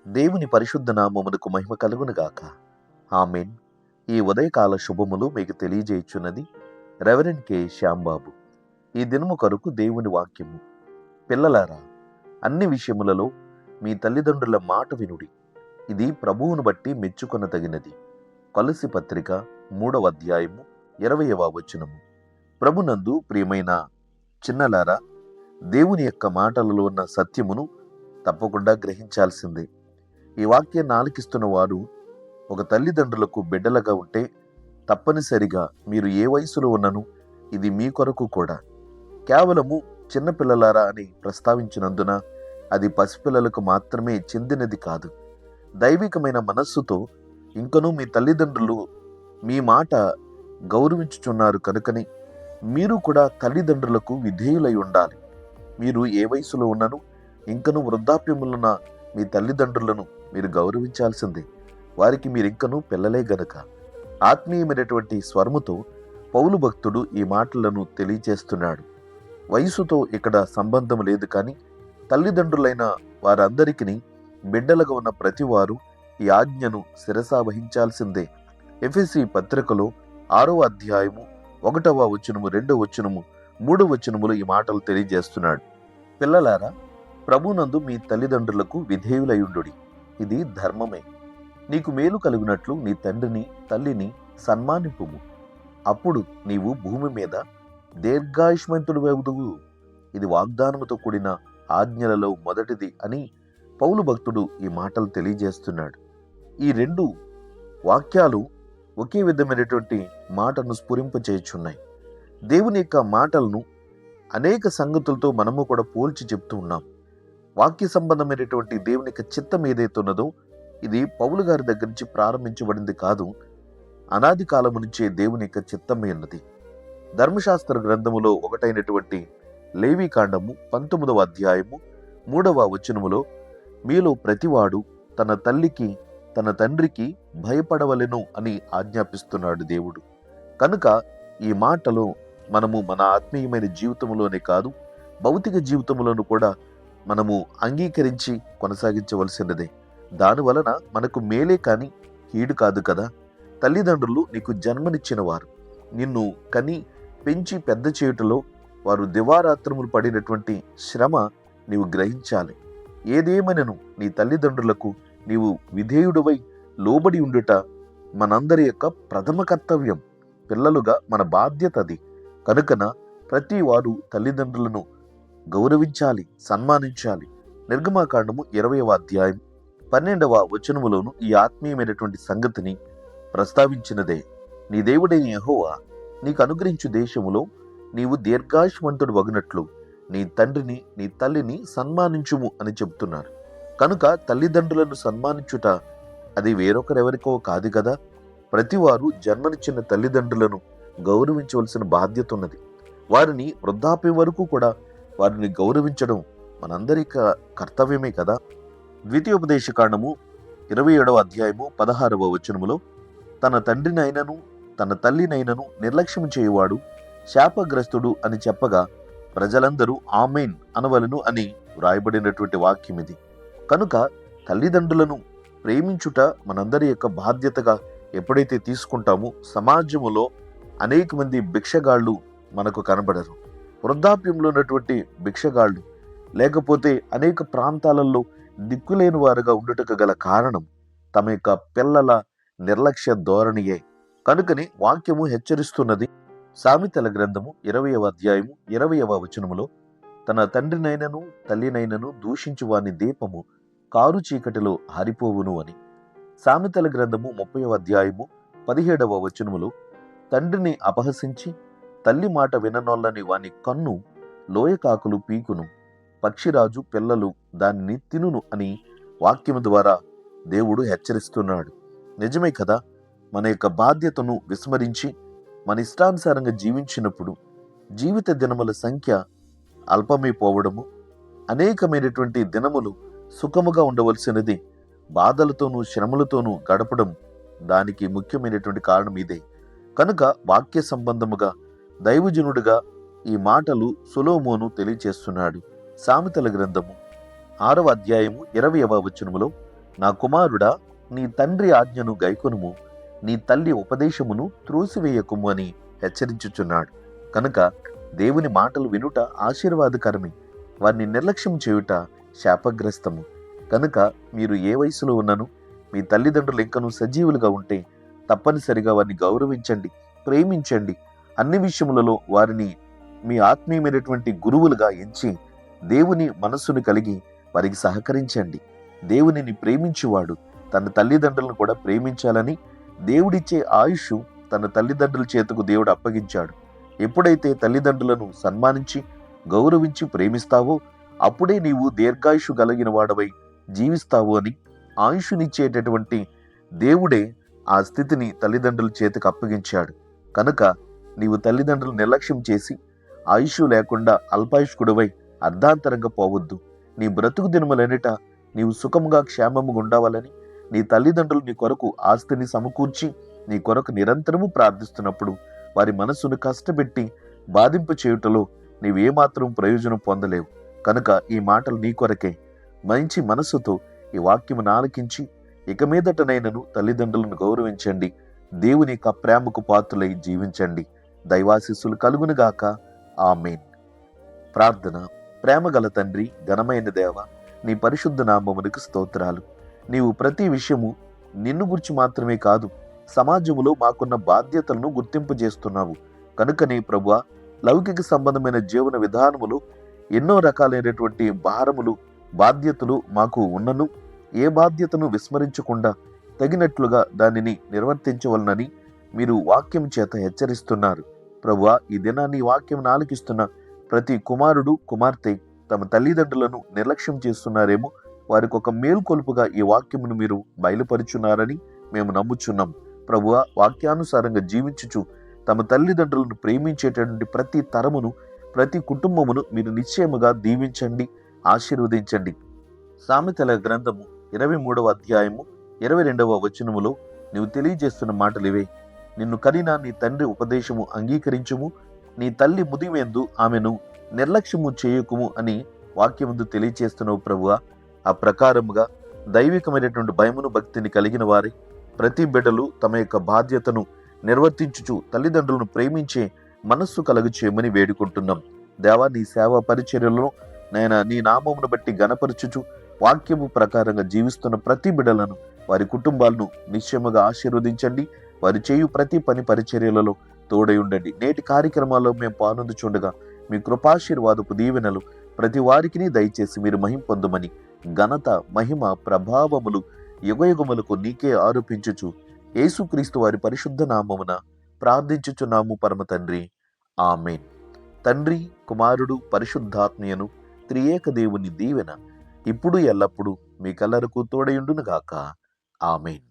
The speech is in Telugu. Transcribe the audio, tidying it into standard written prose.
దేవుని పరిశుద్ధ నామమునకు మహిమ కలుగునుగాక. ఆమెన్. ఈ ఉదయకాల శుభములు మీకు తెలియజేయుచున్నది రెవరెండ్ కె శ్యాంబాబు. ఈ దినము కొరకు దేవుని వాక్యము. పిల్లలారా, అన్ని విషయములలో మీ తల్లిదండ్రుల మాట వినుడి, ఇది ప్రభువును బట్టి మెచ్చుకొనదగినది. కొలస్సీ పత్రిక 3వ అధ్యాయము 20వ వచనము. ప్రభునందు ప్రియమైన చిన్నలారా, దేవుని యొక్క మాటలలో ఉన్న సత్యమును తప్పకుండా గ్రహించాల్సిందే. ఈ వాక్యాన్ని ఆలకిస్తున్న వారు ఒక తల్లిదండ్రులకు బిడ్డలుగా ఉంటే తప్పనిసరిగా మీరు ఏ వయసులో ఉన్నను ఇది మీ కొరకు కూడా. కేవలము చిన్నపిల్లలారా అని ప్రస్తావించినందున అది పసిపిల్లలకు మాత్రమే చెందినది కాదు. దైవికమైన మనస్సుతో ఇంకనూ మీ తల్లిదండ్రులు మీ మాట గౌరవించుచున్నారు కనుకని మీరు కూడా తల్లిదండ్రులకు విధేయులై ఉండాలి. మీరు ఏ వయసులో ఉన్నను ఇంకనూ వృద్ధాప్యములున్న మీ తల్లిదండ్రులను మీరు గౌరవించాల్సిందే. వారికి మీరింకనూ పిల్లలే గనుక. ఆత్మీయమైనటువంటి స్వరముతో పౌలు భక్తుడు ఈ మాటలను తెలియజేస్తున్నాడు. వయసుతో ఇక్కడ సంబంధం లేదు, కానీ తల్లిదండ్రులైన వారందరికీ బిడ్డలుగా ఉన్న ప్రతివారు ఈ ఆజ్ఞను శిరసా వహించాల్సిందే. ఎఫెసీ పత్రికలో 6వ అధ్యాయము 1వ వచనము, 2వ వచనము, 3వ వచనములు ఈ మాటలు తెలియజేస్తున్నాడు. పిల్లలారా, ప్రభునందు మీ తల్లిదండ్రులకు విధేయులయుండుడి, ఇది ధర్మమే. నీకు మేలు కలుగునట్లు నీ తండ్రిని తల్లిని సన్మానింపుము, అప్పుడు నీవు భూమి మీద దీర్ఘాయుష్మంతుడు వెగుదువు. ఇది వాగ్దానముతో కూడిన ఆజ్ఞలలో మొదటిది అని పౌలు భక్తుడు ఈ మాటలు తెలియజేస్తున్నాడు. ఈ రెండు వాక్యాలు ఒకే విధమైనటువంటి మాటను స్ఫురింపచేయుచున్నాయి. దేవుని యొక్క మాటలను అనేక సంగతులతో మనము కూడా పోల్చి చెప్తూ ఉన్నాం. వాక్య సంబంధమైనటువంటి దేవుని యొక్క చిత్తం ఏదైతే ఉన్నదో ఇది పౌలు గారి దగ్గర నుంచి ప్రారంభించబడింది కాదు, అనాది కాలము నుంచే దేవుని యొక్క చిత్తమే ఉన్నది. ధర్మశాస్త్ర గ్రంథములో ఒకటైనటువంటి లేవీకాండము 19వ అధ్యాయము 3వ వచనములో మీలో ప్రతివాడు తన తల్లికి తన తండ్రికి భయపడవలెను అని ఆజ్ఞాపిస్తున్నాడు దేవుడు. కనుక ఈ మాటలు మనము మన ఆత్మీయమైన జీవితంలోనే కాదు, భౌతిక జీవితంలోనూ కూడా మనము అంగీకరించి కొనసాగించవలసినదే. దానివలన మనకు మేలే కానీ కీడు కాదు కదా. తల్లిదండ్రులు నీకు జన్మనిచ్చిన వారు, నిన్ను కని పెంచి పెద్ద చేయుటలో వారు దివారాత్రములు పడినటువంటి శ్రమ నీవు గ్రహించాలి. ఏదేమైనను నీ తల్లిదండ్రులకు నీవు విధేయుడువై లోబడి ఉండుట మనందరి యొక్క ప్రథమ కర్తవ్యం. పిల్లలుగా మన బాధ్యత అది. కనుకన ప్రతి వారు తల్లిదండ్రులను గౌరవించాలి, సన్మానించాలి. నిర్గమాకాండము 20వ అధ్యాయం 12వ వచనములోను ఈ ఆత్మీయమైనటువంటి సంగతిని ప్రస్తావించినదే. నీ దేవుడైన యెహోవా నీకు అనుగ్రహించు దేశములో నీవు దీర్ఘాయుష్మంతుడు వగునట్లు నీ తండ్రిని నీ తల్లిని సన్మానించుము అని చెబుతున్నారు. కనుక తల్లిదండ్రులను సన్మానించుట అది వేరొకరెవరికో కాదు కదా. ప్రతివారు జన్మనిచ్చిన తల్లిదండ్రులను గౌరవించవలసిన బాధ్యత ఉన్నది. వారిని వృద్ధాప్యం వరకు కూడా వారిని గౌరవించడం మనందరి కర్తవ్యమే కదా. ద్వితీయోపదేశకాండము 27వ అధ్యాయము 16వ వచనములో తన తండ్రినైనను తన తల్లినైనను నిర్లక్ష్యం చేయువాడు శాపగ్రస్తుడు అని చెప్పగా ప్రజలందరూ ఆమెన్ అనవలను అని వ్రాయబడినటువంటి వాక్యం ఇది. కనుక తల్లిదండ్రులను ప్రేమించుట మనందరి యొక్క బాధ్యతగా ఎప్పుడైతే తీసుకుంటామో సమాజములో అనేక మంది భిక్షగాళ్ళు మనకు కనబడరు. వృద్ధాప్యంలో ఉన్నటువంటి భిక్షగాళ్ళు లేకపోతే అనేక ప్రాంతాలలో దిక్కులేని వారుగా ఉండుటకు గల కారణం తమ యొక్క పిల్లల నిర్లక్ష్య ధోరణియే. కనుకని వాక్యము హెచ్చరిస్తున్నది. సామెతల గ్రంథము 20వ అధ్యాయము 20వ వచనములో తన తండ్రినైనను తల్లినైనను దూషించు వాని దీపము కారు చీకటిలో ఆరిపోవును అని. సామెతల గ్రంథము 30వ అధ్యాయము 17వ వచనములో తండ్రిని అపహసించి తల్లి మాట విననొల్లని వాని కన్ను లోయకాకులు పీకును, పక్షిరాజు పిల్లలు దానిని తినును అని వాక్యము ద్వారా దేవుడు హెచ్చరిస్తున్నాడు. నిజమే కదా. మన యొక్క బాధ్యతను విస్మరించి మన ఇష్టానుసారంగా జీవించినప్పుడు జీవిత దినముల సంఖ్య అల్పమైపోవడము, అనేకమైనటువంటి దినములు సుఖముగా ఉండవలసినది బాధలతోనూ శ్రమలతోనూ గడపడం, దానికి ముఖ్యమైనటువంటి కారణం ఇదే. కనుక వాక్య సంబంధముగా దైవజనుడిగా ఈ మాటలు సొలొమోను తెలియచేస్తున్నాడు. సామెతల గ్రంథము 6వ అధ్యాయము 20వ వచనములో నా కుమారుడా, నీ తండ్రి ఆజ్ఞను గైకొనుము, నీ తల్లి ఉపదేశమును త్రోసివేయకుము అని హెచ్చరించుచున్నాడు. కనుక దేవుని మాటలు వినుట ఆశీర్వాదకరమే, వారిని నిర్లక్ష్యం చేయుట శాపగ్రస్తము. కనుక మీరు ఏ వయసులో ఉన్నను మీ తల్లిదండ్రులు ఇంకనూ సజీవులుగా ఉంటే తప్పనిసరిగా వారిని గౌరవించండి, ప్రేమించండి. అన్ని విషయములలో వారిని మీ ఆత్మీయమైనటువంటి గురువులుగా ఎంచి దేవుని మనస్సును కలిగి వారికి సహకరించండి. దేవునిని ప్రేమించువాడు తన తల్లిదండ్రులను కూడా ప్రేమించాలని దేవుడిచ్చే ఆయుష్ తన తల్లిదండ్రుల చేతకు దేవుడు అప్పగించాడు. ఎప్పుడైతే తల్లిదండ్రులను సన్మానించి గౌరవించి ప్రేమిస్తావో అప్పుడే నీవు దీర్ఘాయుషు కలిగిన వాడవై జీవిస్తావు అని ఆయుషునిచ్చేటటువంటి దేవుడే ఆ స్థితిని తల్లిదండ్రుల చేతికి అప్పగించాడు. కనుక నీవు తల్లిదండ్రులు నిర్లక్ష్యం చేసి ఆయుష్ లేకుండా అల్పాయుష్కుడివై అర్ధాంతరంగా పోవద్దు. నీ బ్రతుకు దినములన్నిట నీవు సుఖముగా క్షేమముగా ఉండవాలని నీ తల్లిదండ్రులు నీ కొరకు ఆస్తిని సమకూర్చి నీ కొరకు నిరంతరము ప్రార్థిస్తున్నప్పుడు వారి మనస్సును కష్టపెట్టి బాధింపు చేయుటలో నీవేమాత్రం ప్రయోజనం పొందలేవు. కనుక ఈ మాటలు నీ కొరకే. మంచి మనస్సుతో ఈ వాక్యమును ఆలకించి ఇక మీదటనైనను తల్లిదండ్రులను గౌరవించండి. దేవుని యొక్క ప్రేమకు పాత్రులై జీవించండి. దైవాశీస్సులు కలుగునుగాక. ఆమేన్. ప్రార్థన. ప్రేమగల తండ్రి, ఘనమైన దేవ, నీ పరిశుద్ధ నామమునకు స్తోత్రాలు. నీవు ప్రతి విషయము నిన్ను గురించి మాత్రమే కాదు, సమాజములో మాకున్న బాధ్యతలను గుర్తింపు చేస్తున్నావు. కనుకనే ప్రభువా, లౌకిక సంబంధమైన జీవన విధానములు ఎన్నో రకాలైనటువంటి భారములు, బాధ్యతలు మాకు ఉన్నను ఏ బాధ్యతను విస్మరించకుండా తగినట్లుగా దానిని నిర్వర్తించవలనని మీరు వాక్యం చేత హెచ్చరిస్తున్నారు. ప్రభువా, ఈ దినాన్ని వాక్యం ఆలకిస్తున్న ప్రతి కుమారుడు కుమార్తె తమ తల్లిదండ్రులను నిర్లక్ష్యం చేస్తున్నారేమో వారికి ఒక మేల్కొలుపుగా ఈ వాక్యమును మీరు బయలుపరుచున్నారని మేము నమ్ముచున్నాం. ప్రభువా, వాక్యానుసారంగా జీవించుచు తమ తల్లిదండ్రులను ప్రేమించేటటువంటి ప్రతి తరమును, ప్రతి కుటుంబమును మీరు నిశ్చయముగా దీవించండి, ఆశీర్వదించండి. సామెతల గ్రంథము 23వ అధ్యాయము 22వ వచనములో నీవు తెలియజేస్తున్న మాటలు ఇవే. నిన్ను కనిన నీ తండ్రి ఉపదేశము అంగీకరించుము, నీ తల్లి ముదివేందు ఆమెను నిర్లక్ష్యము చేయకుము అని వాక్యముందు తెలియజేస్తున్నావు ప్రభువా. ఆ ప్రకారముగా దైవికమైనటువంటి భయమును భక్తిని కలిగిన వారి ప్రతి బిడ్డలు తమ యొక్క బాధ్యతను నిర్వర్తించుచు తల్లిదండ్రులను ప్రేమించే మనస్సు కలుగు చేయమని వేడుకుంటున్నాం. దేవా, నీ సేవా పరిచర్యలో నీ నామమును బట్టి గణపరచుచు వాక్యము ప్రకారంగా జీవిస్తున్న ప్రతి బిడ్డలను, వారి కుటుంబాలను నిశ్చయముగా ఆశీర్వదించండి. వారి చేయు ప్రతి పని పరిచర్యలలో తోడై ఉండండి. నేటి కార్యక్రమాల్లో మేము పాల్గొందుచుండగా మీ కృపాశీర్వాదపు దీవెనలు ప్రతి వారికి దయచేసి మీరు మహిమ పొందమని, ఘనత, మహిమ, ప్రభావములు యుగయుగములకు నీకే ఆరోపించుచు యేసుక్రీస్తు వారి పరిశుద్ధ నామమున ప్రార్థించుచున్నాము పరమ తండ్రి. ఆమేన్. తండ్రి, కుమారుడు, పరిశుద్ధాత్మయను త్రియేక దేవుని దీవెన ఇప్పుడు ఎల్లప్పుడూ మీకెల్లరకు తోడయుండునుగాక. ఆమేన్.